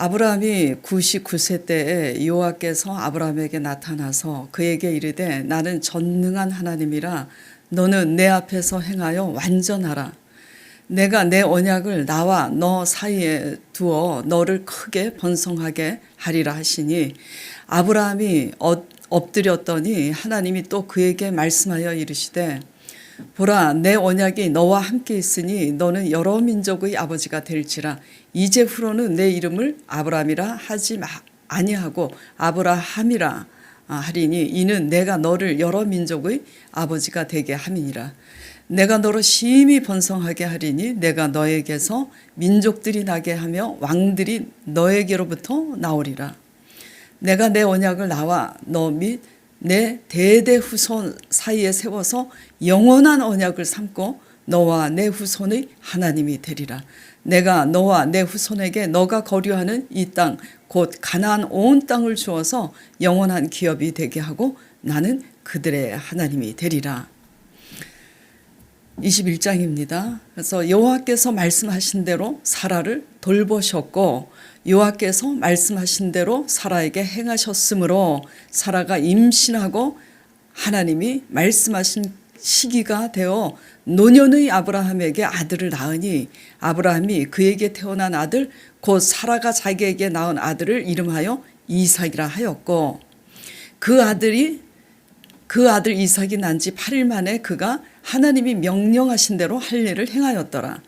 아브라함이 99세 때에 여호와께서 아브라함에게 나타나서 그에게 이르되 나는 전능한 하나님이라 너는 내 앞에서 행하여 완전하라. 내가 내 언약을 나와 너 사이에 두어 너를 크게 번성하게 하리라 하시니 아브라함이 엎드렸더니 하나님이 또 그에게 말씀하여 이르시되 보라 내 언약이 너와 함께 있으니 너는 여러 민족의 아버지가 될지라. 이제 후로는 내 이름을 아브라함이라 하지 아니하고 아브라함이라 하리니 이는 내가 너를 여러 민족의 아버지가 되게 함이니라. 내가 너로 심히 번성하게 하리니 내가 너에게서 민족들이 나게 하며 왕들이 너에게로부터 나오리라. 내가 내 언약을 나와 너 및 내 대대 후손 사이에 세워서 영원한 언약을 삼고 너와 내 후손의 하나님이 되리라. 내가 너와 내 후손에게 너가 거류하는 이 땅 곧 가나안 온 땅을 주어서 영원한 기업이 되게 하고 나는 그들의 하나님이 되리라. 21장입니다. 그래서 여호와께서 말씀하신 대로 사라를 돌보셨고 여호와께서 말씀하신 대로 사라에게 행하셨으므로 사라가 임신하고 하나님이 말씀하신 시기가 되어 노년의 아브라함에게 아들을 낳으니 아브라함이 그에게 태어난 아들 곧 사라가 자기에게 낳은 아들을 이름하여 이삭이라 하였고 그 아들 이삭이 난 지 8일 만에 그가 하나님이 명령하신 대로 할 일을 행하였더라.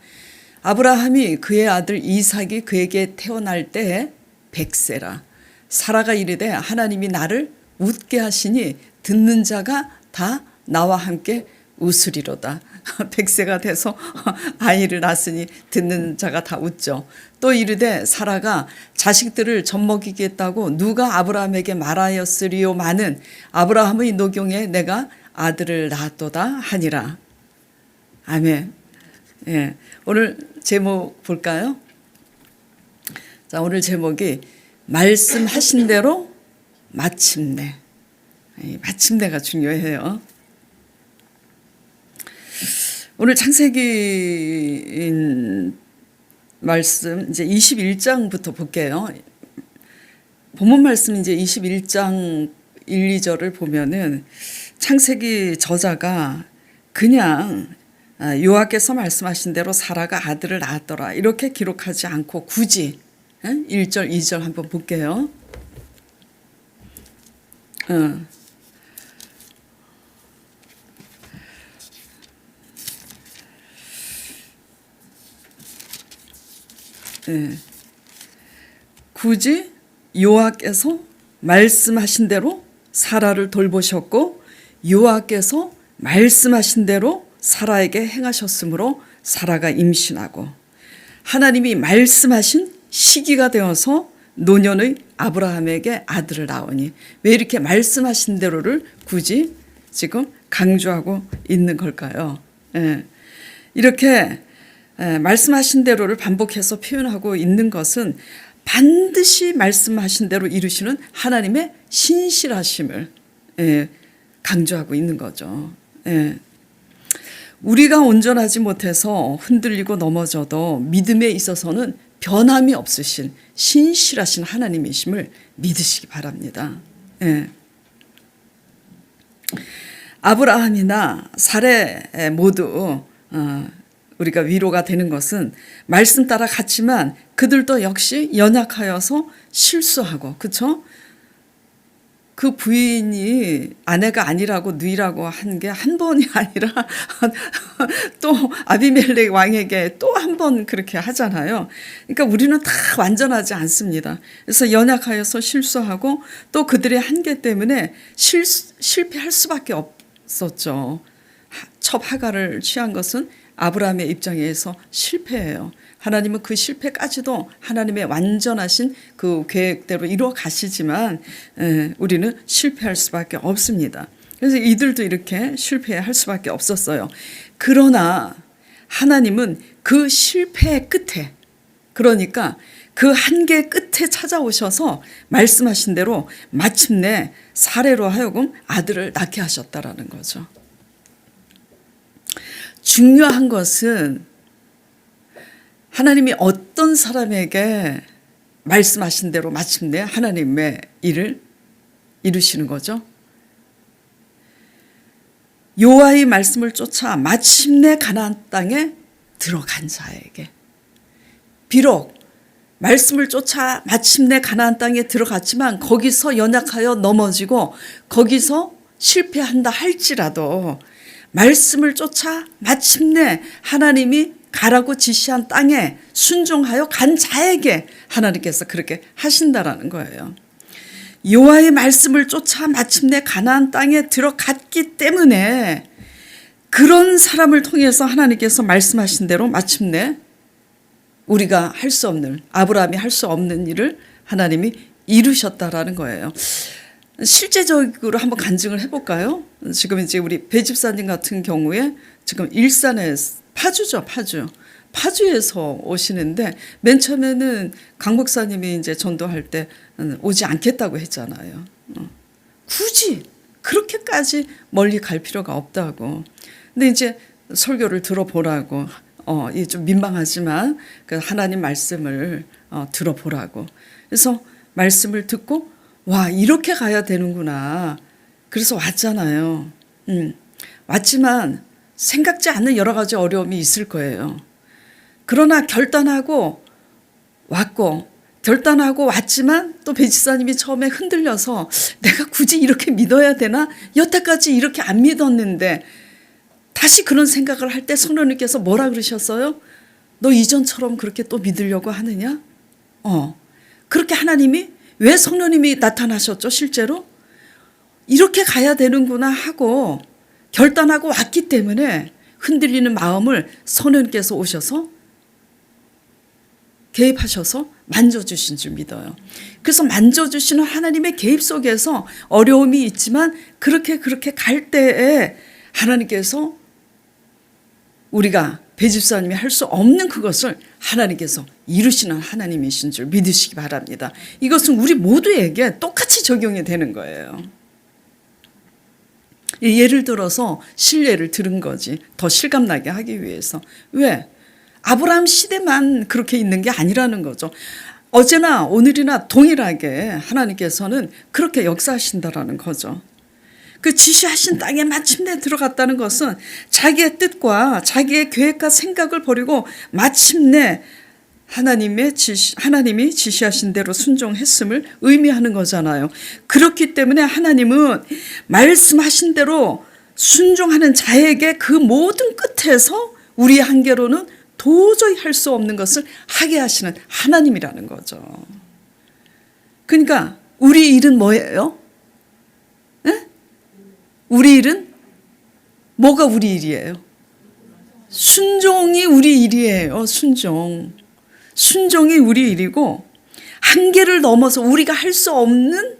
아브라함이 그의 아들 이삭이 그에게 태어날 때에 100세라. 사라가 이르되 하나님이 나를 웃게 하시니 듣는 자가 다 나와 함께 웃으리로다. 100세가 돼서 아이를 낳았으니 듣는 자가 다 웃죠. 또 이르되 사라가 자식들을 젖먹이겠다고 누가 아브라함에게 말하였으리요마는 아브라함의 노경에 내가 아들을 낳았도다 하니라. 아멘. 예, 오늘 제목 볼까요? 자, 오늘 제목이 말씀하신 대로 마침내. 마침내가 중요해요. 오늘 창세기 말씀 이제 21장부터 볼게요. 본문 말씀 이제 21장 1, 2절을 보면은 창세기 저자가 그냥 여호와께서 말씀하신 대로 사라가 아들을 낳았더라 이렇게 기록하지 않고 굳이 1절, 2절 한번 볼게요. 굳이 여호와께서 말씀하신 대로 사라를 돌보셨고 여호와께서 말씀하신 대로 사라에게 행하셨으므로 사라가 임신하고 하나님이 말씀하신 시기가 되어서 노년의 아브라함에게 아들을 낳으니 왜 이렇게 말씀하신 대로를 굳이 지금 강조하고 있는 걸까요? 이렇게 말씀하신 대로를 반복해서 표현하고 있는 것은 반드시 말씀하신 대로 이루시는 하나님의 신실하심을 강조하고 있는 거죠. 우리가 온전하지 못해서 흔들리고 넘어져도 믿음에 있어서는 변함이 없으신 신실하신 하나님이심을 믿으시기 바랍니다. 아브라함이나 사레 모두 우리가 위로가 되는 것은 말씀 따라 갔지만 그들도 역시 연약하여서 실수하고 그렇죠? 그 부인이 아내가 아니라고 누이라고 한 게 한 번이 아니라 또 아비멜렉 왕에게 또 한 번 그렇게 하잖아요. 그러니까 우리는 다 완전하지 않습니다. 그래서 연약하여서 실수하고 또 그들의 한계 때문에 실패할 수밖에 없었죠. 첩 하갈을 취한 것은 아브라함의 입장에서 실패예요. 하나님은 그 실패까지도 하나님의 완전하신 그 계획대로 이루어 가시지만 우리는 실패할 수밖에 없습니다. 그래서 이들도 이렇게 실패할 수밖에 없었어요. 그러나 하나님은 그 실패의 끝에 그러니까 그 한계 끝에 찾아오셔서 말씀하신 대로 마침내 사레로 하여금 아들을 낳게 하셨다라는 거죠. 중요한 것은 하나님이 어떤 사람에게 말씀하신 대로 마침내 하나님의 일을 이루시는 거죠. 여호와의 말씀을 쫓아 마침내 가나안 땅에 들어간 자에게, 비록 말씀을 쫓아 마침내 가나안 땅에 들어갔지만 거기서 연약하여 넘어지고 거기서 실패한다 할지라도 말씀을 쫓아 마침내 하나님이 가라고 지시한 땅에 순종하여 간 자에게 하나님께서 그렇게 하신다라는 거예요. 여호와의 말씀을 쫓아 마침내 가나안 땅에 들어갔기 때문에 그런 사람을 통해서 하나님께서 말씀하신 대로 마침내 우리가 할 수 없는, 아브라함이 할 수 없는 일을 하나님이 이루셨다라는 거예요. 실제적으로 한번 간증을 해볼까요? 지금 이제 우리 배 집사님 같은 경우에 지금 일산에 파주죠, 파주에서 오시는데 맨 처음에는 강 목사님이 이제 전도할 때 오지 않겠다고 했잖아요. 굳이 그렇게까지 멀리 갈 필요가 없다고. 근데 이제 설교를 들어보라고, 이게 좀 민망하지만 그 하나님 말씀을 들어보라고. 그래서 말씀을 듣고 와, 이렇게 가야 되는구나. 그래서 왔잖아요. 왔지만 생각지 않는 여러 가지 어려움이 있을 거예요. 그러나 결단하고 왔고, 결단하고 왔지만 또 배지사님이 처음에 흔들려서 내가 굳이 이렇게 믿어야 되나? 여태까지 이렇게 안 믿었는데 다시 그런 생각을 할 때 성령님께서 뭐라 그러셨어요? 너 이전처럼 그렇게 또 믿으려고 하느냐? 그렇게 하나님이, 왜 성령님이 나타나셨죠? 실제로 이렇게 가야 되는구나 하고 결단하고 왔기 때문에 흔들리는 마음을 성령님께서 오셔서 개입하셔서 만져주신 줄 믿어요. 그래서 만져주시는 하나님의 개입 속에서 어려움이 있지만 그렇게 갈 때에 하나님께서 우리가 배집사님이 할 수 없는 그것을 하나님께서 이루시는 하나님이신 줄 믿으시기 바랍니다. 이것은 우리 모두에게 똑같이 적용이 되는 거예요. 예를 들어서 신뢰를 들은 거지, 더 실감나게 하기 위해서. 왜? 아브라함 시대만 그렇게 있는 게 아니라는 거죠. 어제나 오늘이나 동일하게 하나님께서는 그렇게 역사하신다라는 거죠. 그 지시하신 땅에 마침내 들어갔다는 것은 자기의 뜻과 자기의 계획과 생각을 버리고 마침내 하나님이 지시하신 대로 순종했음을 의미하는 거잖아요. 그렇기 때문에 하나님은 말씀하신 대로 순종하는 자에게 그 모든 끝에서 우리 한계로는 도저히 할 수 없는 것을 하게 하시는 하나님이라는 거죠. 그러니까 우리 일은 뭐예요? 네? 우리 일은 뭐가 우리 일이에요? 순종이 우리 일이에요. 순종이 우리 일이고, 한계를 넘어서 우리가 할 수 없는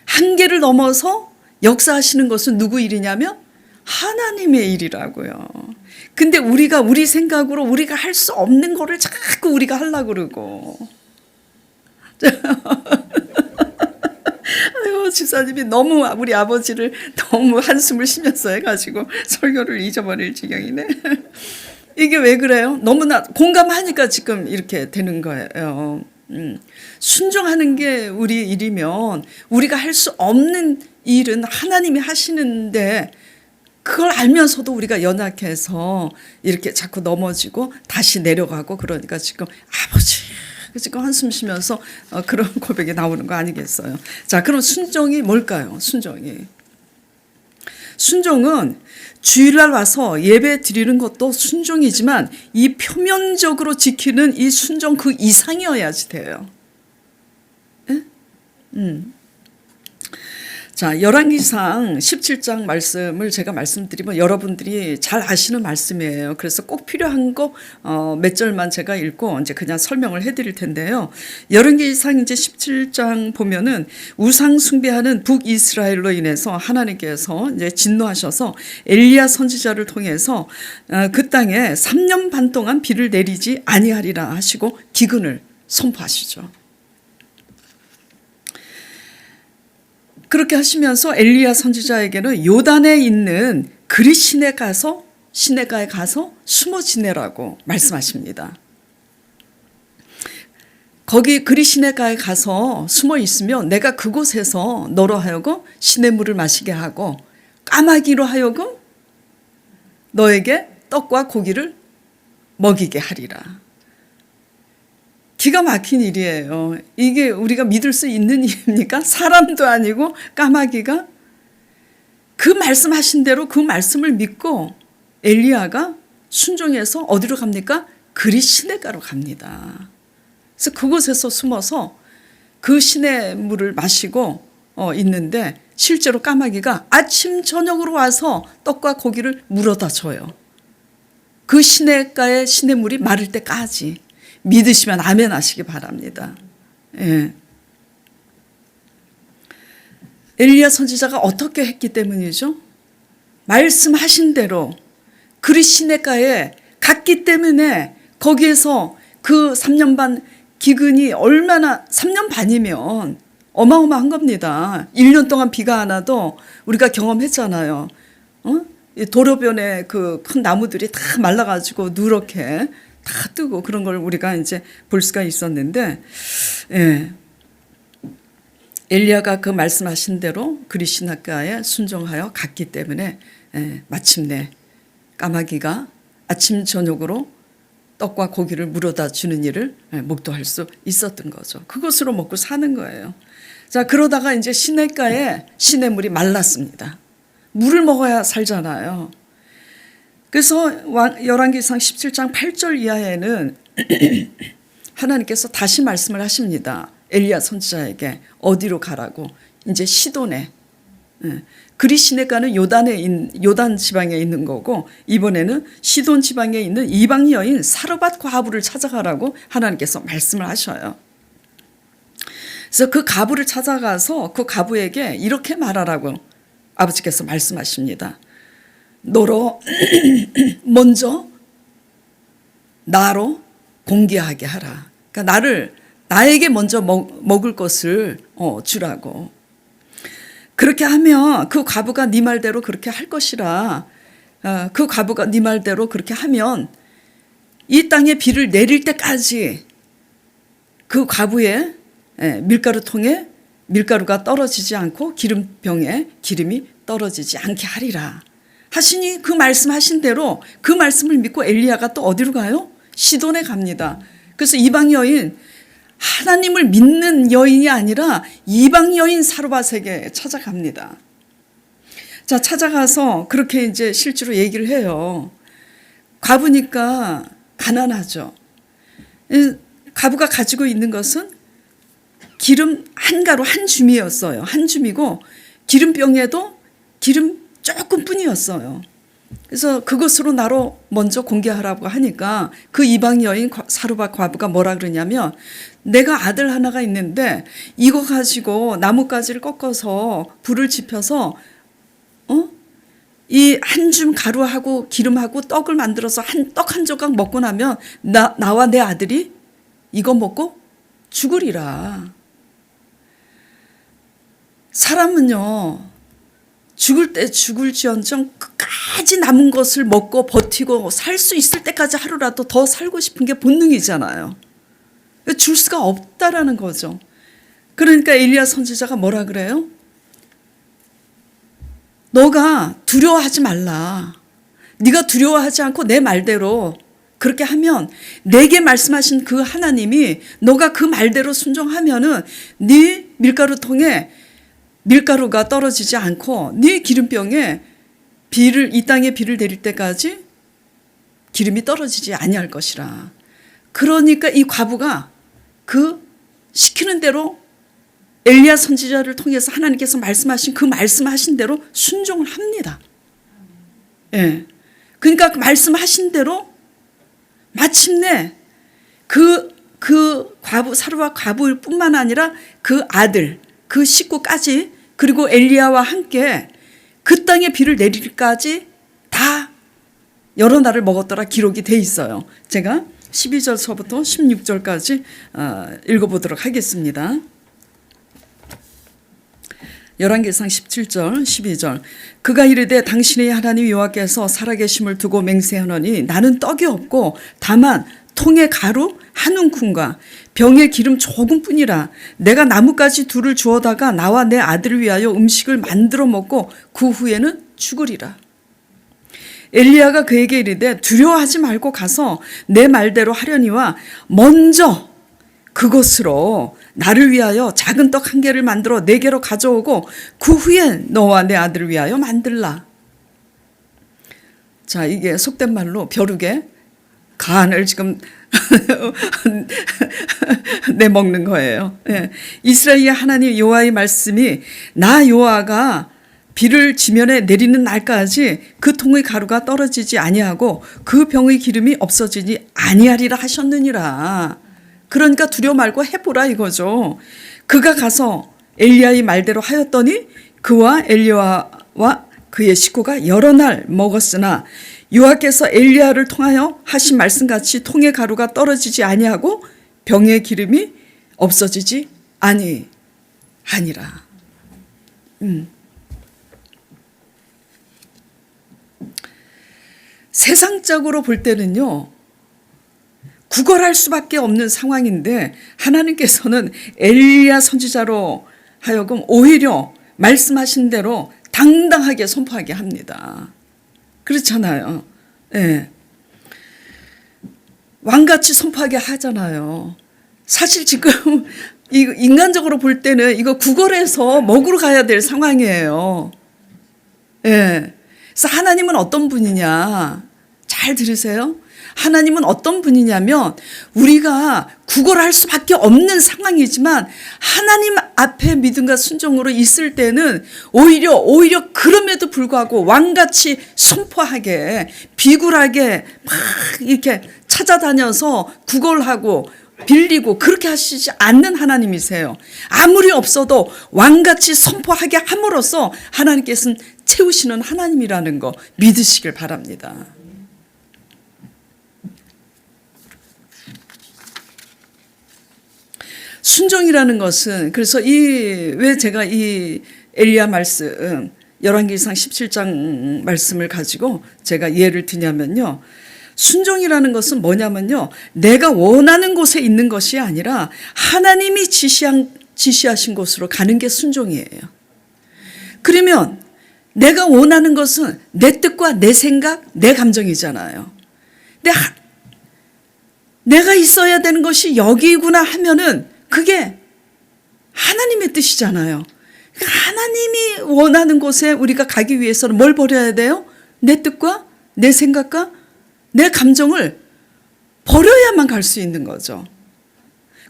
한계를 넘어서 역사하시는 것은 누구 일이냐면 하나님의 일이라고요. 근데 우리가 우리 생각으로 우리가 할 수 없는 거를 자꾸 우리가 하려고 그러고. 아유, 집사님이 너무 우리 아버지를 너무 한숨을 쉬면서 해가지고 설교를 잊어버릴 지경이네. 이게 왜 그래요? 너무나 공감하니까 지금 이렇게 되는 거예요. 순종하는 게 우리 일이면 우리가 할 수 없는 일은 하나님이 하시는데 그걸 알면서도 우리가 연약해서 이렇게 자꾸 넘어지고 다시 내려가고, 그러니까 지금 아버지 지금 한숨 쉬면서 그런 고백이 나오는 거 아니겠어요? 자, 그럼 순종이 뭘까요? 순종은 주일날 와서 예배 드리는 것도 순종이지만 이 표면적으로 지키는 이 순종 그 이상이어야지 돼요. 예? 자, 열왕기상 17장 말씀을 제가 말씀드리면 여러분들이 잘 아시는 말씀이에요. 그래서 꼭 필요한 거 몇 절만 제가 읽고 이제 그냥 설명을 해드릴 텐데요. 열왕기상 이제 17장 보면은 우상 숭배하는 북이스라엘로 인해서 하나님께서 이제 진노하셔서 엘리야 선지자를 통해서 그 땅에 3년 반 동안 비를 내리지 아니하리라 하시고 기근을 선포하시죠. 그렇게 하시면서 엘리야 선지자에게는 요단에 있는 그리 시내가에 가서 숨어 지내라고 말씀하십니다. 거기 그리 시내가에 가서 숨어 있으면 내가 그곳에서 너로 하여금 시냇물을 마시게 하고 까마귀로 하여금 너에게 떡과 고기를 먹이게 하리라. 기가 막힌 일이에요. 이게 우리가 믿을 수 있는 일입니까? 사람도 아니고 까마귀가 그 말씀하신 대로 그 말씀을 믿고 엘리야가 순종해서 어디로 갑니까? 그리 시내가로 갑니다. 그래서 그곳에서 숨어서 그 시냇물을 마시고 있는데 실제로 까마귀가 아침 저녁으로 와서 떡과 고기를 물어다 줘요. 그 시냇가의 시냇물이 마를 때까지. 믿으시면 아멘 하시기 바랍니다. 예. 엘리야 선지자가 어떻게 했기 때문이죠? 말씀하신 대로 그리 시냇가에 갔기 때문에 거기에서 그 3년 반 기근이 얼마나 3년 반이면 어마어마한 겁니다. 1년 동안 비가 안 와도 우리가 경험했잖아요. 도로변에 그 큰 나무들이 다 말라가지고 누렇게 다 뜨고 그런 걸 우리가 이제 볼 수가 있었는데, 예. 엘리야가 그 말씀하신 대로 그리 시냇가에 순종하여 갔기 때문에 마침내 까마귀가 아침 저녁으로 떡과 고기를 물어다 주는 일을 목도할 수 있었던 거죠. 그것으로 먹고 사는 거예요. 자, 그러다가 이제 시냇가에 시냇물이 말랐습니다. 물을 먹어야 살잖아요. 그래서 열왕기상 17장 8절 이하에는 하나님께서 다시 말씀을 하십니다. 엘리야 선지자에게 어디로 가라고. 이제 시돈에. 그리 시내가는 요단 지방에 있는 거고 이번에는 시돈 지방에 있는 이방 여인 사르밧 과부를 찾아가라고 하나님께서 말씀을 하셔요. 그래서 그 과부를 찾아가서 그 과부에게 이렇게 말하라고 아버지께서 말씀하십니다. 너로 먼저 나로 공개하게 하라. 그러니까 나에게 먼저 먹을 것을 주라고. 그렇게 하면 그 과부가 네 말대로 그렇게 할 것이라. 그 과부가 네 말대로 그렇게 하면 이 땅에 비를 내릴 때까지 그 과부의 밀가루통에 밀가루가 떨어지지 않고 기름병에 기름이 떨어지지 않게 하리라. 하시니 그 말씀하신 대로 그 말씀을 믿고 엘리야가 또 어디로 가요? 시돈에 갑니다. 그래서 이방 여인, 하나님을 믿는 여인이 아니라 이방 여인 사르밧에게 찾아갑니다. 자, 찾아가서 그렇게 이제 실제로 얘기를 해요. 과부니까 가난하죠. 과부가 가지고 있는 것은 기름 한 가루 한 줌이었어요. 한 줌이고 기름병에도 기름 조금 뿐이었어요. 그래서 그것으로 나로 먼저 공개하라고 하니까 그 이방 여인 사르밧 과부가 뭐라 그러냐면 내가 아들 하나가 있는데 이거 가지고 나뭇가지를 꺾어서 불을 지펴서 이 한 줌 가루하고 기름하고 떡을 만들어서 떡 한 조각 먹고 나면 나와 내 아들이 이거 먹고 죽으리라. 사람은요 죽을 때 죽을지언정 끝까지 남은 것을 먹고 버티고 살 수 있을 때까지 하루라도 더 살고 싶은 게 본능이잖아요. 줄 수가 없다라는 거죠. 그러니까 엘리야 선지자가 뭐라 그래요? 너가 두려워하지 말라. 네가 두려워하지 않고 내 말대로 그렇게 하면 내게 말씀하신 그 하나님이 너가 그 말대로 순종하면은 네 밀가루통에 밀가루가 떨어지지 않고 네 기름병에 이 땅에 비를 내릴 때까지 기름이 떨어지지 아니할 것이라. 그러니까 이 과부가 그 시키는 대로 엘리야 선지자를 통해서 하나님께서 말씀하신 그 말씀하신 대로 순종을 합니다. 예. 그러니까 말씀하신 대로 마침내 그 과부 사르밧 과부일 뿐만 아니라 그 아들 그 식구까지 그리고 엘리야와 함께 그 땅에 비를 내릴까지 다 여러 날을 먹었더라 기록이 돼 있어요. 제가 12절서부터 16절까지 읽어보도록 하겠습니다. 열왕기상 17절 12절 그가 이르되 당신의 하나님 여호와께서 살아계심을 두고 맹세하노니 나는 떡이 없고 다만 통에 가루 한 움큼과 병에 기름 조금뿐이라. 내가 나뭇가지 둘을 주어다가 나와 내 아들을 위하여 음식을 만들어 먹고 그 후에는 죽으리라. 엘리야가 그에게 이르되 두려워하지 말고 가서 내 말대로 하려니와 먼저 그것으로 나를 위하여 작은 떡 한 개를 만들어 내게로 가져오고 그 후에 너와 내 아들을 위하여 만들라. 자, 이게 속된 말로 벼룩에 간을 지금 내먹는 거예요. 예. 이스라엘의 하나님 여호와의 말씀이 나 여호와가 비를 지면에 내리는 날까지 그 통의 가루가 떨어지지 아니하고 그 병의 기름이 없어지지 아니하리라 하셨느니라. 그러니까 두려워 말고 해보라 이거죠. 그가 가서 엘리야의 말대로 하였더니 그와 엘리야와 그의 식구가 여러 날 먹었으나 여호와께서 엘리야를 통하여 하신 말씀같이 통의 가루가 떨어지지 아니하고 병의 기름이 없어지지 아니하니라. 세상적으로 볼 때는요, 구걸할 수밖에 없는 상황인데 하나님께서는 엘리야 선지자로 하여금 오히려 말씀하신 대로 당당하게 선포하게 합니다. 그렇잖아요. 네. 왕같이 선포하게 하잖아요. 사실 지금 인간적으로 볼 때는 이거 구걸해서 먹으러 가야 될 상황이에요. 네. 그래서 하나님은 어떤 분이냐? 잘 들으세요. 하나님은 어떤 분이냐면 우리가 구걸할 수밖에 없는 상황이지만 하나님 앞에 믿음과 순종으로 있을 때는 오히려 그럼에도 불구하고 왕같이 선포하게 비굴하게 막 이렇게 찾아다녀서 구걸하고 빌리고 그렇게 하시지 않는 하나님이세요. 아무리 없어도 왕같이 선포하게 함으로써 하나님께서는 채우시는 하나님이라는 거 믿으시길 바랍니다. 순종이라는 것은 그래서 왜 제가 이 엘리야 말씀 열왕기상 17장 말씀을 가지고 제가 예를 드냐면요. 순종이라는 것은 뭐냐면요. 내가 원하는 곳에 있는 것이 아니라 하나님이 지시하신 곳으로 가는 게 순종이에요. 그러면 내가 원하는 것은 내 뜻과 내 생각, 내 감정이잖아요. 근데 내가 있어야 되는 것이 여기구나 하면은 그게 하나님의 뜻이잖아요. 그러니까 하나님이 원하는 곳에 우리가 가기 위해서는 뭘 버려야 돼요? 내 뜻과 내 생각과 내 감정을 버려야만 갈 수 있는 거죠.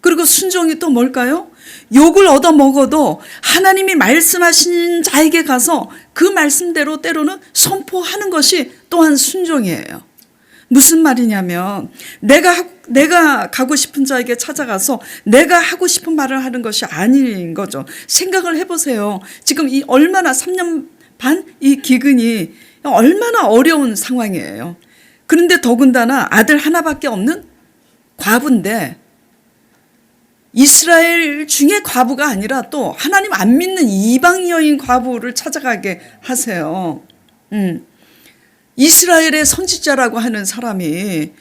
그리고 순종이 또 뭘까요? 욕을 얻어 먹어도 하나님이 말씀하신 자에게 가서 그 말씀대로 때로는 선포하는 것이 또한 순종이에요. 무슨 말이냐면 내가 가고 싶은 자에게 찾아가서 내가 하고 싶은 말을 하는 것이 아닌 거죠. 생각을 해보세요. 지금 이 얼마나 3년 반 이 기근이 얼마나 어려운 상황이에요. 그런데 더군다나 아들 하나밖에 없는 과부인데 이스라엘 중에 과부가 아니라 또 하나님 안 믿는 이방 여인 과부를 찾아가게 하세요. 이스라엘의 선지자라고 하는 사람이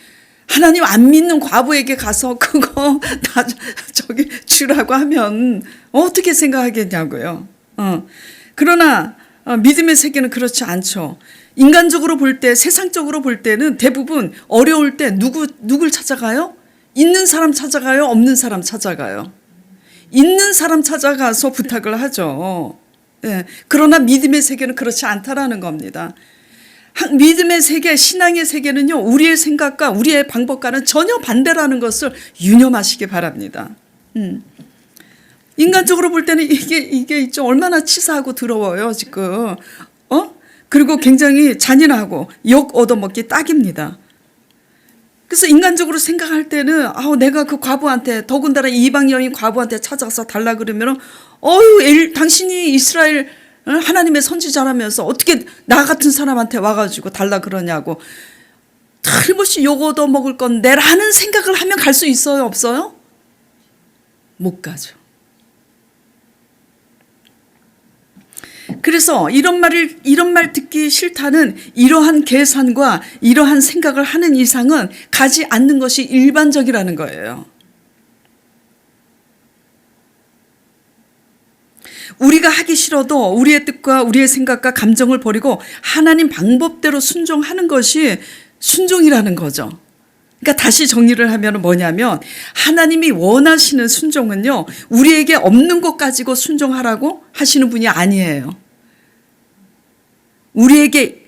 하나님 안 믿는 과부에게 가서 그거 다 저기 주라고 하면 어떻게 생각하겠냐고요. 그러나 믿음의 세계는 그렇지 않죠. 인간적으로 볼 때, 세상적으로 볼 때는 대부분 어려울 때 누굴 찾아가요? 있는 사람 찾아가요? 없는 사람 찾아가요? 있는 사람 찾아가서 부탁을 하죠. 네. 그러나 믿음의 세계는 그렇지 않다라는 겁니다. 믿음의 세계, 신앙의 세계는요, 우리의 생각과 우리의 방법과는 전혀 반대라는 것을 유념하시기 바랍니다. 인간적으로 볼 때는 이게 좀 얼마나 치사하고 더러워요, 지금. 그리고 굉장히 잔인하고 욕 얻어먹기 딱입니다. 그래서 인간적으로 생각할 때는 내가 그 과부한테 더군다나 이방 여인 과부한테 찾아가서 달라 그러면은 당신이 이스라엘 하나님의 선지자라면서 어떻게 나 같은 사람한테 와가지고 달라 그러냐고 틀림없이 욕 얻어먹을 건데 라는 생각을 하면 갈 수 있어요? 없어요? 못 가죠. 그래서 이런 말 듣기 싫다는 이러한 계산과 이러한 생각을 하는 이상은 가지 않는 것이 일반적이라는 거예요. 우리가 하기 싫어도 우리의 뜻과 우리의 생각과 감정을 버리고 하나님 방법대로 순종하는 것이 순종이라는 거죠. 그러니까 다시 정리를 하면 뭐냐면 하나님이 원하시는 순종은요, 우리에게 없는 것 가지고 순종하라고 하시는 분이 아니에요. 우리에게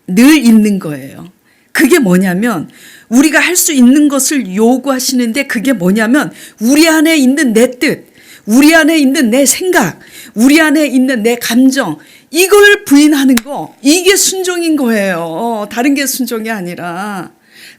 늘 있는 거예요. 그게 뭐냐면 우리가 할 수 있는 것을 요구하시는데 그게 뭐냐면 우리 안에 있는 내 뜻, 우리 안에 있는 내 생각, 우리 안에 있는 내 감정, 이걸 부인하는 거, 이게 순종인 거예요. 다른 게 순종이 아니라.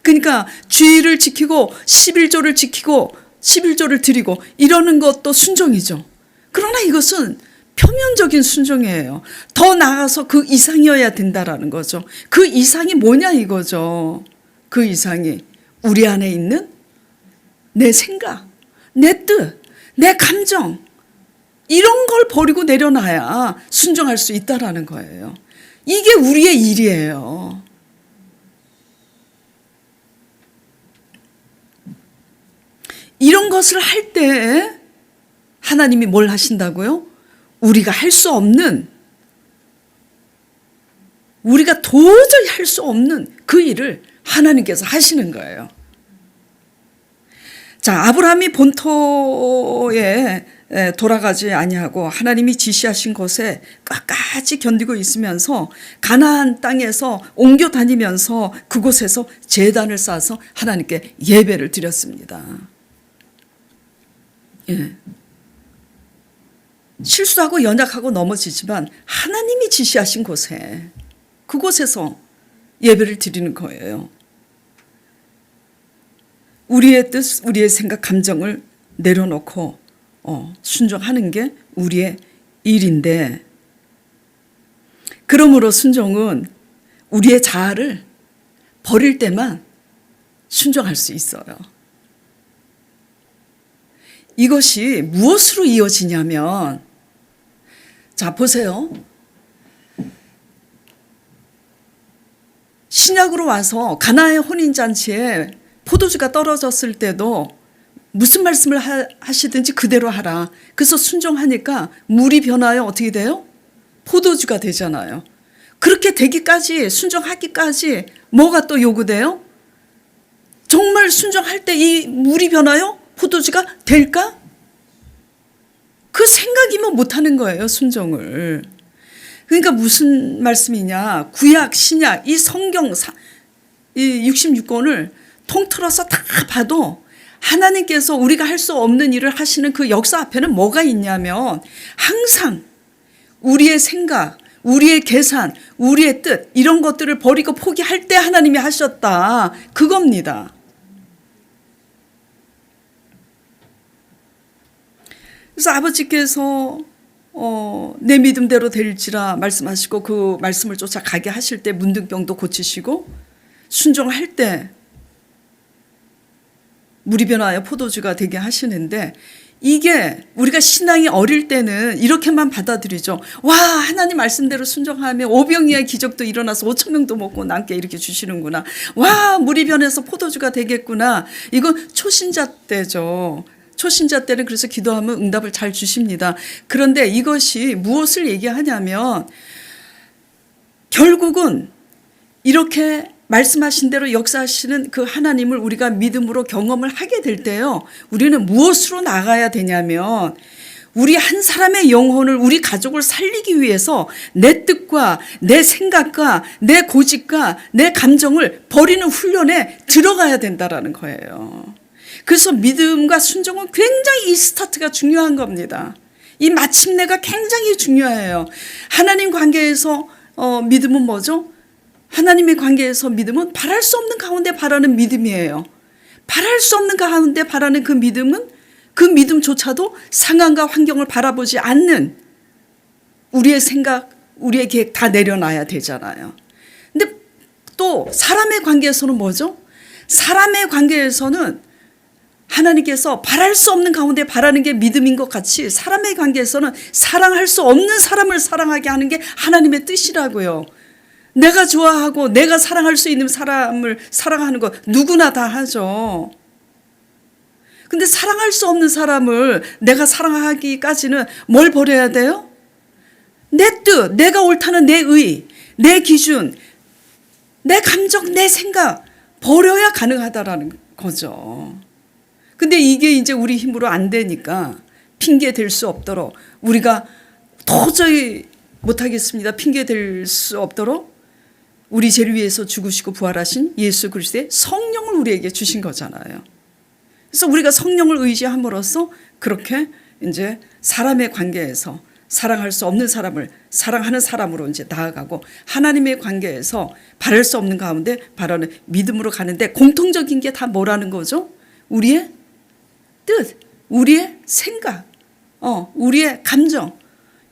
그러니까 주의를 지키고 11조를 지키고 11조를 드리고 이러는 것도 순종이죠. 그러나 이것은 표면적인 순종이에요. 더 나아가서 그 이상이어야 된다라는 거죠. 그 이상이 뭐냐 이거죠. 그 이상이 우리 안에 있는 내 생각, 내 뜻, 내 감정, 이런 걸 버리고 내려놔야 순종할 수 있다라는 거예요. 이게 우리의 일이에요. 이런 것을 할 때 하나님이 뭘 하신다고요? 우리가 할 수 없는, 우리가 도저히 할 수 없는 그 일을 하나님께서 하시는 거예요. 자, 아브라함이 본토에 돌아가지 아니하고 하나님이 지시하신 곳에 끝까지 견디고 있으면서 가나안 땅에서 옮겨 다니면서 그곳에서 제단을 쌓아서 하나님께 예배를 드렸습니다. 예. 실수하고 연약하고 넘어지지만 하나님이 지시하신 곳에, 그곳에서 예배를 드리는 거예요. 우리의 뜻, 우리의 생각, 감정을 내려놓고 순종하는 게 우리의 일인데, 그러므로 순종은 우리의 자아를 버릴 때만 순종할 수 있어요. 이것이 무엇으로 이어지냐면, 자, 보세요. 신약으로 와서 가나의 혼인잔치에 포도주가 떨어졌을 때도 무슨 말씀을 하시든지 그대로 하라. 그래서 순종하니까 물이 변하여 어떻게 돼요? 포도주가 되잖아요. 그렇게 되기까지, 순종하기까지 뭐가 또 요구돼요? 정말 순종할 때 이 물이 변하여 포도주가 될까? 그 생각이면 못하는 거예요, 순종을. 그러니까 무슨 말씀이냐, 구약, 신약, 이 성경, 이 66권을 통틀어서 다 봐도 하나님께서 우리가 할 수 없는 일을 하시는 그 역사 앞에는 뭐가 있냐면 항상 우리의 생각, 우리의 계산, 우리의 뜻, 이런 것들을 버리고 포기할 때 하나님이 하셨다, 그겁니다. 그래서 아버지께서 내 믿음대로 될지라 말씀하시고 그 말씀을 쫓아 가게 하실 때 문둥병도 고치시고 순종할 때 물이 변하여 포도주가 되게 하시는데, 이게 우리가 신앙이 어릴 때는 이렇게만 받아들이죠. 와, 하나님 말씀대로 순종하면 오병이어의 기적도 일어나서 5,000명도 먹고 남게 이렇게 주시는구나. 와, 물이 변해서 포도주가 되겠구나. 이건 초신자 때죠. 초신자 때는 그래서 기도하면 응답을 잘 주십니다. 그런데 이것이 무엇을 얘기하냐면 결국은 이렇게 말씀하신 대로 역사하시는 그 하나님을 우리가 믿음으로 경험을 하게 될 때요, 우리는 무엇으로 나가야 되냐면 우리 한 사람의 영혼을, 우리 가족을 살리기 위해서 내 뜻과 내 생각과 내 고집과 내 감정을 버리는 훈련에 들어가야 된다라는 거예요. 그래서 믿음과 순종은 굉장히 이 스타트가 중요한 겁니다. 이 마침내가 굉장히 중요해요. 하나님 관계에서 믿음은 뭐죠? 하나님의 관계에서 믿음은 바랄 수 없는 가운데 바라는 믿음이에요. 바랄 수 없는 가운데 바라는 그 믿음은, 그 믿음조차도 상황과 환경을 바라보지 않는 우리의 생각, 우리의 계획 다 내려놔야 되잖아요. 근데 또 사람의 관계에서는 뭐죠? 사람의 관계에서는 하나님께서 바랄 수 없는 가운데 바라는 게 믿음인 것 같이 사람의 관계에서는 사랑할 수 없는 사람을 사랑하게 하는 게 하나님의 뜻이라고요. 내가 좋아하고 내가 사랑할 수 있는 사람을 사랑하는 거 누구나 다 하죠. 근데 사랑할 수 없는 사람을 내가 사랑하기까지는 뭘 버려야 돼요? 내 뜻, 내가 옳다는 내 의, 내 기준, 내 감정, 내 생각 버려야 가능하다라는 거죠. 근데 이게 이제 우리 힘으로 안 되니까 핑계 댈 수 없도록 우리가 도저히 못하겠습니다. 핑계 댈 수 없도록 우리 죄를 위해서 죽으시고 부활하신 예수 그리스도의 성령을 우리에게 주신 거잖아요. 그래서 우리가 성령을 의지함으로써 그렇게 이제 사람의 관계에서 사랑할 수 없는 사람을 사랑하는 사람으로 이제 나아가고 하나님의 관계에서 바랄 수 없는 가운데 바라는 믿음으로 가는데 공통적인 게 다 뭐라는 거죠? 우리의 뜻, 우리의 생각, 우리의 감정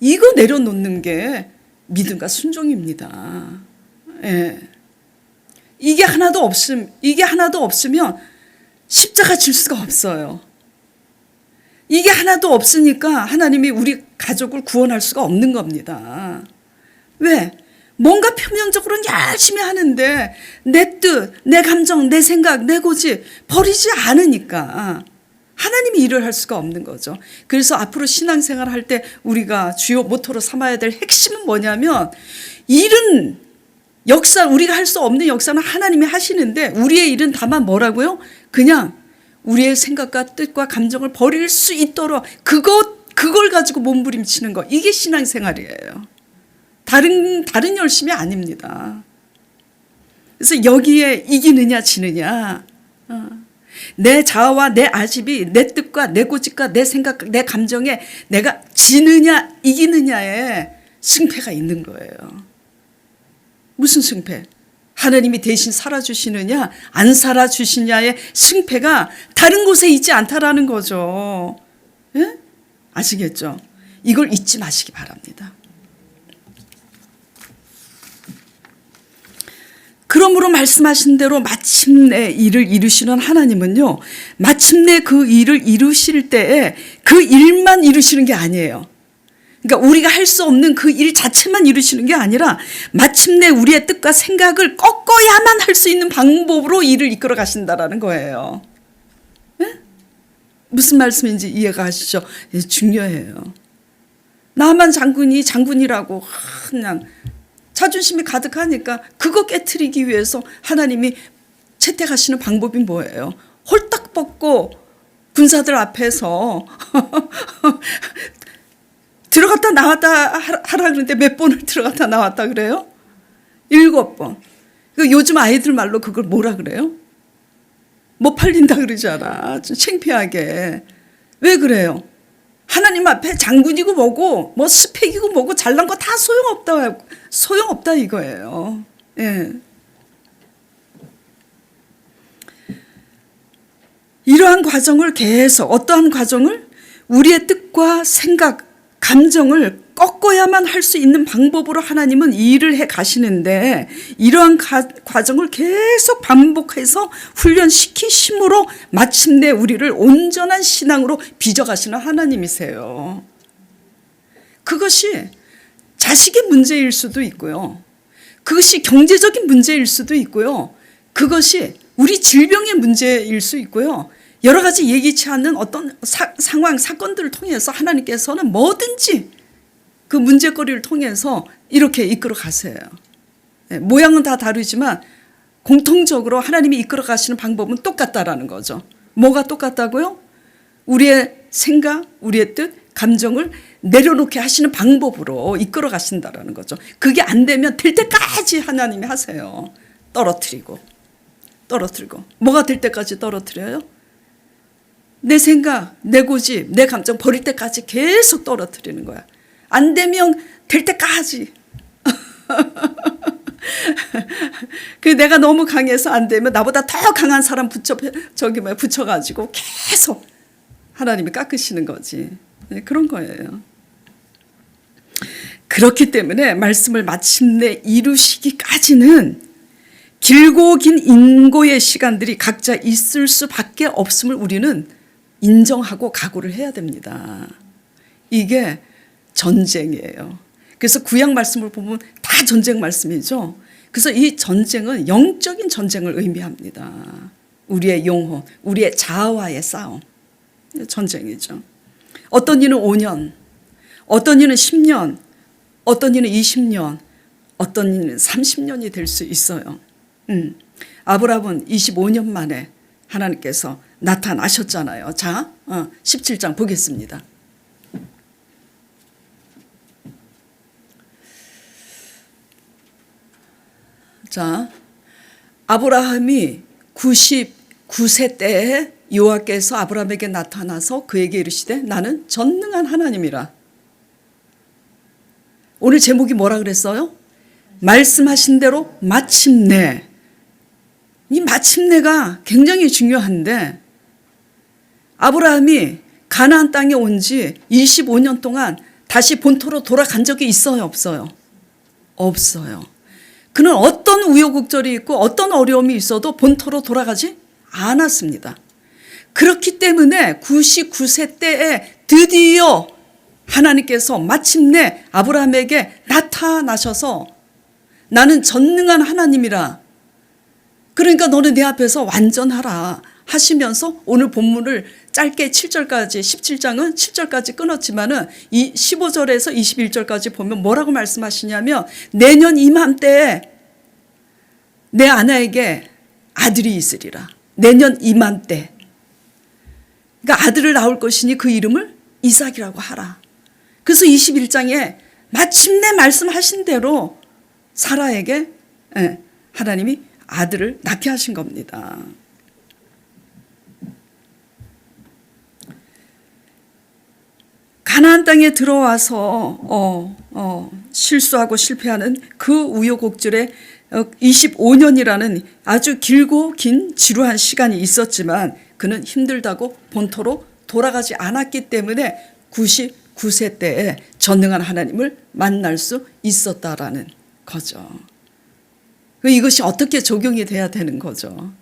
이거 내려놓는 게 믿음과 순종입니다. 예. 이게 하나도 없으면 십자가 질 수가 없어요. 이게 하나도 없으니까 하나님이 우리 가족을 구원할 수가 없는 겁니다. 왜? 뭔가 표면적으로는 열심히 하는데 내 뜻, 내 감정, 내 생각, 내 고집 버리지 않으니까 하나님이 일을 할 수가 없는 거죠. 그래서 앞으로 신앙생활 할 때 우리가 주요 모토로 삼아야 될 핵심은 뭐냐면 일은 역사 우리가 할 수 없는 역사는 하나님이 하시는데 우리의 일은 다만 뭐라고요? 그냥 우리의 생각과 뜻과 감정을 버릴 수 있도록 그걸 가지고 몸부림치는 거 이게 신앙생활이에요. 다른 열심이 아닙니다. 그래서 여기에 이기느냐 지느냐 내 자아와 내 아집이 내 뜻과 내 고집과 내 생각 내 감정에 내가 지느냐 이기느냐에 승패가 있는 거예요. 무슨 승패? 하나님이 대신 살아주시느냐 안 살아주시냐의 승패가 다른 곳에 있지 않다라는 거죠. 예? 아시겠죠? 이걸 잊지 마시기 바랍니다. 그러므로 말씀하신 대로 마침내 일을 이루시는 하나님은요. 마침내 그 일을 이루실 때에 그 일만 이루시는 게 아니에요. 그러니까 우리가 할 수 없는 그 일 자체만 이루시는 게 아니라 마침내 우리의 뜻과 생각을 꺾어야만 할 수 있는 방법으로 일을 이끌어 가신다라는 거예요. 네? 무슨 말씀인지 이해가 가시죠? 중요해요. 나만 장군이라고 그냥 자존심이 가득하니까 그거 깨트리기 위해서 하나님이 채택하시는 방법이 뭐예요? 홀딱 벗고 군사들 앞에서 들어갔다 나왔다 하라 그러는데 몇 번을 들어갔다 나왔다 그래요? 7번. 요즘 아이들 말로 그걸 뭐라 그래요? 못 팔린다 그러잖아. 좀 창피하게. 왜 그래요? 하나님 앞에 장군이고 뭐고 뭐 스펙이고 뭐고 잘난 거 다 소용없다 이거예요. 예. 이러한 과정을 계속 어떠한 과정을 우리의 뜻과 생각 감정을 꺾어야만 할 수 있는 방법으로 하나님은 일을 해 가시는데 이러한 과정을 계속 반복해서 훈련시키심으로 마침내 우리를 온전한 신앙으로 빚어가시는 하나님이세요. 그것이 자식의 문제일 수도 있고요. 그것이 경제적인 문제일 수도 있고요. 그것이 우리 질병의 문제일 수 있고요. 여러 가지 예기치 않는 어떤 상황, 사건들을 통해서 하나님께서는 뭐든지 그 문제거리를 통해서 이렇게 이끌어 가세요. 네, 모양은 다 다르지만 공통적으로 하나님이 이끌어 가시는 방법은 똑같다라는 거죠. 뭐가 똑같다고요? 우리의 생각, 우리의 뜻, 감정을 내려놓게 하시는 방법으로 이끌어 가신다라는 거죠. 그게 안 되면 될 때까지 하나님이 하세요. 떨어뜨리고. 뭐가 될 때까지 떨어뜨려요? 내 생각, 내 고집, 내 감정 버릴 때까지 계속 떨어뜨리는 거야. 안 되면 될 때까지. 그 내가 너무 강해서 안 되면 나보다 더 강한 사람 붙여가지고 계속 하나님이 깎으시는 거지. 네, 그런 거예요. 그렇기 때문에 말씀을 마침내 이루시기까지는 길고 긴 인고의 시간들이 각자 있을 수밖에 없음을 우리는 인정하고 각오를 해야 됩니다. 이게 전쟁이에요. 그래서 구약 말씀을 보면 다 전쟁 말씀이죠. 그래서 이 전쟁은 영적인 전쟁을 의미합니다. 우리의 영혼, 우리의 자아와의 싸움. 전쟁이죠. 어떤 이는 5년, 어떤 이는 10년, 어떤 이는 20년, 어떤 이는 30년이 될 수 있어요. 아브라함은 25년 만에 하나님께서 나타나셨잖아요. 자, 17장 보겠습니다. 자, 아브라함이 99세 때에 여호와께서 아브라함에게 나타나서 그에게 이르시되 나는 전능한 하나님이라. 오늘 제목이 뭐라 그랬어요? 말씀하신 대로 마침내. 이 마침내가 굉장히 중요한데 아브라함이 가나안 땅에 온 지 25년 동안 다시 본토로 돌아간 적이 있어요, 없어요? 없어요. 그는 어떤 우여곡절이 있고 어떤 어려움이 있어도 본토로 돌아가지 않았습니다. 그렇기 때문에 99세 때에 드디어 하나님께서 마침내 아브라함에게 나타나셔서 나는 전능한 하나님이라. 그러니까 너는 내 앞에서 완전하라 하시면서 오늘 본문을 짧게 7절까지 17장은 7절까지 끊었지만은 이 15절에서 21절까지 보면 뭐라고 말씀하시냐면 내년 이맘때에 내 아내에게 아들이 있으리라. 내년 이맘때. 그러니까 아들을 낳을 것이니 그 이름을 이삭이라고 하라. 그래서 21장에 마침내 말씀하신 대로 사라에게 하나님이 아들을 낳게 하신 겁니다. 가나안 땅에 들어와서 실수하고 실패하는 그 우여곡절에 25년이라는 아주 길고 긴 지루한 시간이 있었지만 그는 힘들다고 본토로 돌아가지 않았기 때문에 99세 때에 전능한 하나님을 만날 수 있었다라는 거죠. 이것이 어떻게 적용이 돼야 되는 거죠.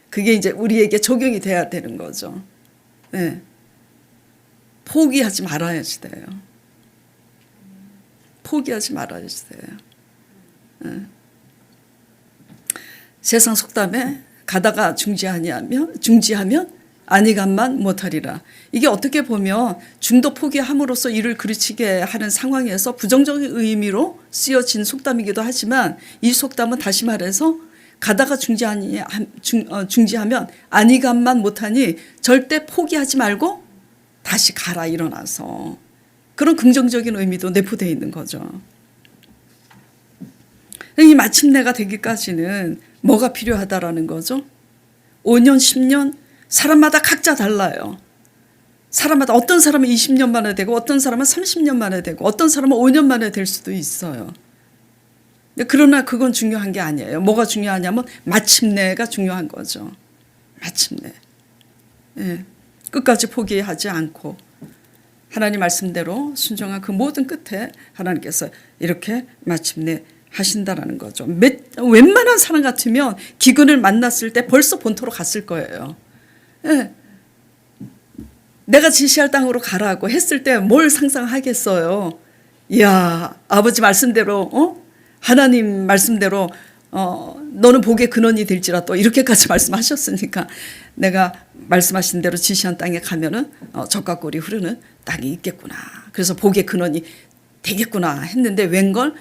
그게 이제 우리에게 적용이 돼야 되는 거죠. 네. 포기하지 말아야지 돼요. 포기하지 말아야지 돼요. 네. 세상 속담에 가다가 중지하면 안이감만 못하리라. 이게 어떻게 보면 중도 포기함으로써 일을 그르치게 하는 상황에서 부정적인 의미로 쓰여진 속담이기도 하지만 이 속담은 다시 말해서 가다가 중지하면 안이감만 못하니 절대 포기하지 말고 다시 가라 일어나서. 그런 긍정적인 의미도 내포되어 있는 거죠. 이 마침내가 되기까지는 뭐가 필요하다라는 거죠? 5년, 10년 사람마다 각자 달라요. 사람마다 어떤 사람은 20년 만에 되고 어떤 사람은 30년 만에 되고 어떤 사람은 5년 만에 될 수도 있어요. 그러나 그건 중요한 게 아니에요. 뭐가 중요하냐면 마침내가 중요한 거죠. 마침내. 예. 끝까지 포기하지 않고 하나님 말씀대로 순종한 그 모든 끝에 하나님께서 이렇게 마침내 하신다라는 거죠. 웬만한 사람 같으면 기근을 만났을 때 벌써 본토로 갔을 거예요. 예. 내가 지시할 땅으로 가라고 했을 때 뭘 상상하겠어요. 이야, 아버지 말씀대로 하나님 말씀대로 너는 복의 근원이 될지라 또 이렇게까지 말씀하셨으니까 내가 말씀하신 대로 지시한 땅에 가면은 젖과 꿀이 흐르는 땅이 있겠구나. 그래서 복의 근원이 되겠구나 했는데 웬걸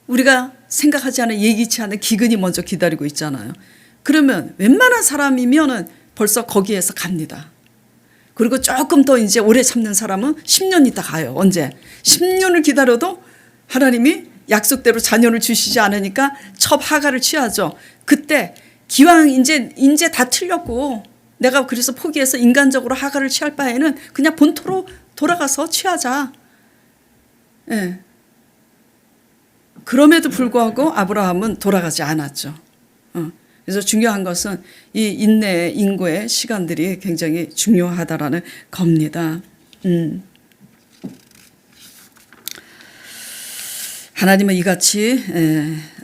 우리가 생각하지 않은 예기치 않은 기근이 먼저 기다리고 있잖아요. 그러면 웬만한 사람이면은 벌써 거기에서 갑니다. 그리고 조금 더 이제 오래 참는 사람은 10년 있다 가요. 언제? 10년을 기다려도 하나님이 약속대로 자녀를 주시지 않으니까 첩하가를 취하죠. 그때 기왕 이제 다 틀렸고 내가 그래서 포기해서 인간적으로 하가를 취할 바에는 그냥 본토로 돌아가서 취하자. 예. 그럼에도 불구하고 아브라함은 돌아가지 않았죠. 그래서 중요한 것은 이 인내의 인고의 시간들이 굉장히 중요하다라는 겁니다. 하나님은 이같이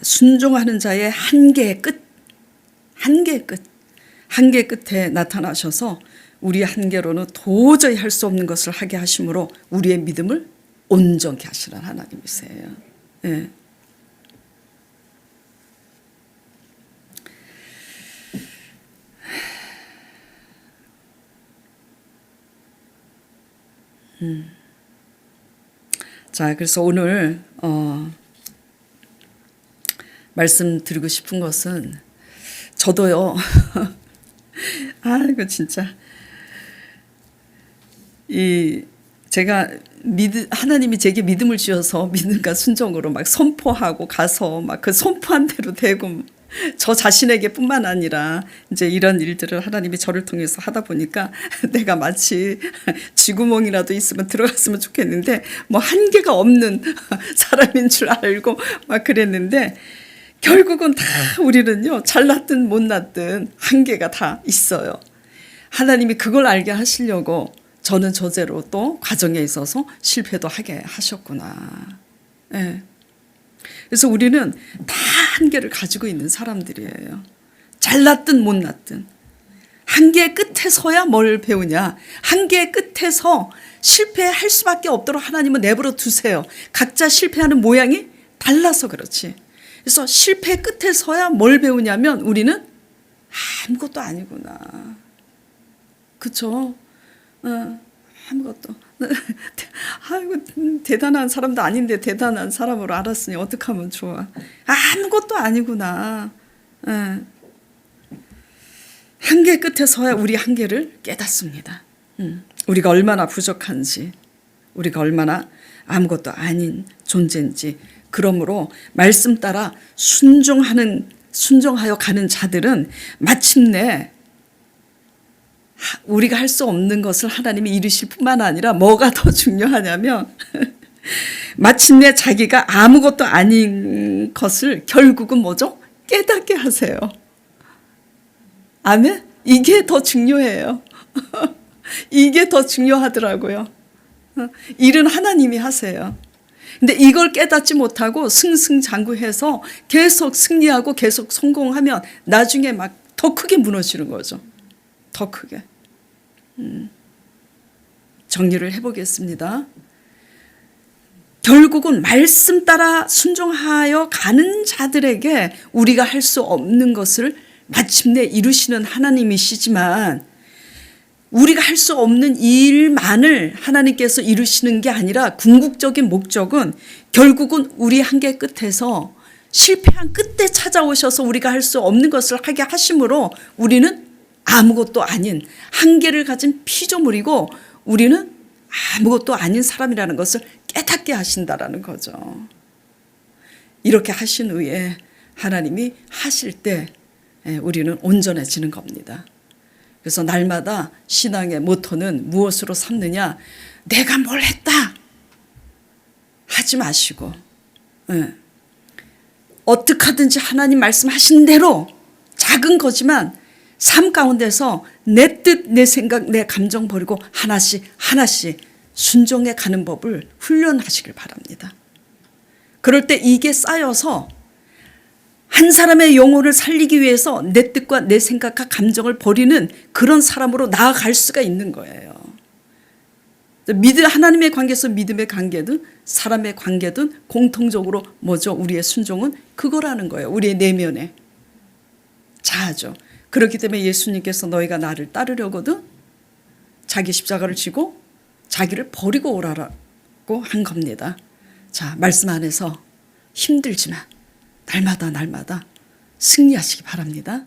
순종하는 자의 한계의 끝, 한계 끝에 나타나셔서 우리의 한계로는 도저히 할 수 없는 것을 하게 하심으로 우리의 믿음을 온전케 하시는 하나님이세요. 예. 자, 그래서 오늘 말씀드리고 싶은 것은 저도요. 이거 진짜 제가 하나님이 제게 믿음을 주셔서 믿음과 순종으로 막 선포하고 가서 막 그 선포한 대로 되고 저 자신에게뿐만 아니라 이제 이런 일들을 하나님이 저를 통해서 하다 보니까 내가 마치 쥐구멍이라도 있으면 들어갔으면 좋겠는데 뭐 한계가 없는 사람인 줄 알고 막 그랬는데 결국은 다 우리는요 잘났든 못났든 한계가 다 있어요. 하나님이 그걸 알게 하시려고 저는 저제로 또 과정에 있어서 실패도 하게 하셨구나. 네. 그래서 우리는 다 한계를 가지고 있는 사람들이에요. 잘났든 못났든. 한계의 끝에서야 뭘 배우냐. 한계의 끝에서 실패할 수밖에 없도록 하나님은 내버려 두세요. 각자 실패하는 모양이 달라서 그렇지. 그래서 실패 끝에서야 뭘 배우냐면 우리는 아무것도 아니구나. 그렇죠? 아무것도. 아이고 대단한 사람도 아닌데 대단한 사람으로 알았으니 어떡하면 좋아. 아무것도 아니구나. 한계 끝에서야 우리 한계를 깨닫습니다. 우리가 얼마나 부족한지, 우리가 얼마나 아무것도 아닌 존재인지. 그러므로 말씀 따라 순종하여 가는 자들은 마침내 우리가 할 수 없는 것을 하나님이 이루실 뿐만 아니라 뭐가 더 중요하냐면 마침내 자기가 아무것도 아닌 것을 결국은 뭐죠? 깨닫게 하세요. 아멘? 이게 더 중요해요. 이게 더 중요하더라고요. 일은 하나님이 하세요. 근데 이걸 깨닫지 못하고 승승장구해서 계속 승리하고 계속 성공하면 나중에 막 더 크게 무너지는 거죠. 더 크게. 정리를 해보겠습니다. 결국은 말씀 따라 순종하여 가는 자들에게 우리가 할 수 없는 것을 마침내 이루시는 하나님이시지만 우리가 할 수 없는 일만을 하나님께서 이루시는 게 아니라 궁극적인 목적은 결국은 우리 한계 끝에서 실패한 끝에 찾아오셔서 우리가 할 수 없는 것을 하게 하심으로 우리는 아무것도 아닌 한계를 가진 피조물이고 우리는 아무것도 아닌 사람이라는 것을 깨닫게 하신다라는 거죠. 이렇게 하신 후에 하나님이 하실 때 우리는 온전해지는 겁니다. 그래서 날마다 신앙의 모토는 무엇으로 삼느냐? 내가 뭘 했다 하지 마시고 어떻게 하든지 하나님 말씀하신 대로 작은 거지만 삶 가운데서 내 뜻, 내 생각, 내 감정 버리고 하나씩 순종해 가는 법을 훈련하시길 바랍니다. 그럴 때 이게 쌓여서 한 사람의 영혼을 살리기 위해서 내 뜻과 내 생각과 감정을 버리는 그런 사람으로 나아갈 수가 있는 거예요. 하나님의 관계에서 믿음의 관계든 사람의 관계든 공통적으로 뭐죠? 우리의 순종은 그거라는 거예요. 우리의 내면에 자아죠. 그렇기 때문에 예수님께서 너희가 나를 따르려거든 자기 십자가를 지고 자기를 버리고 오라고 한 겁니다. 자, 말씀 안에서 힘들지만 날마다 승리하시기 바랍니다.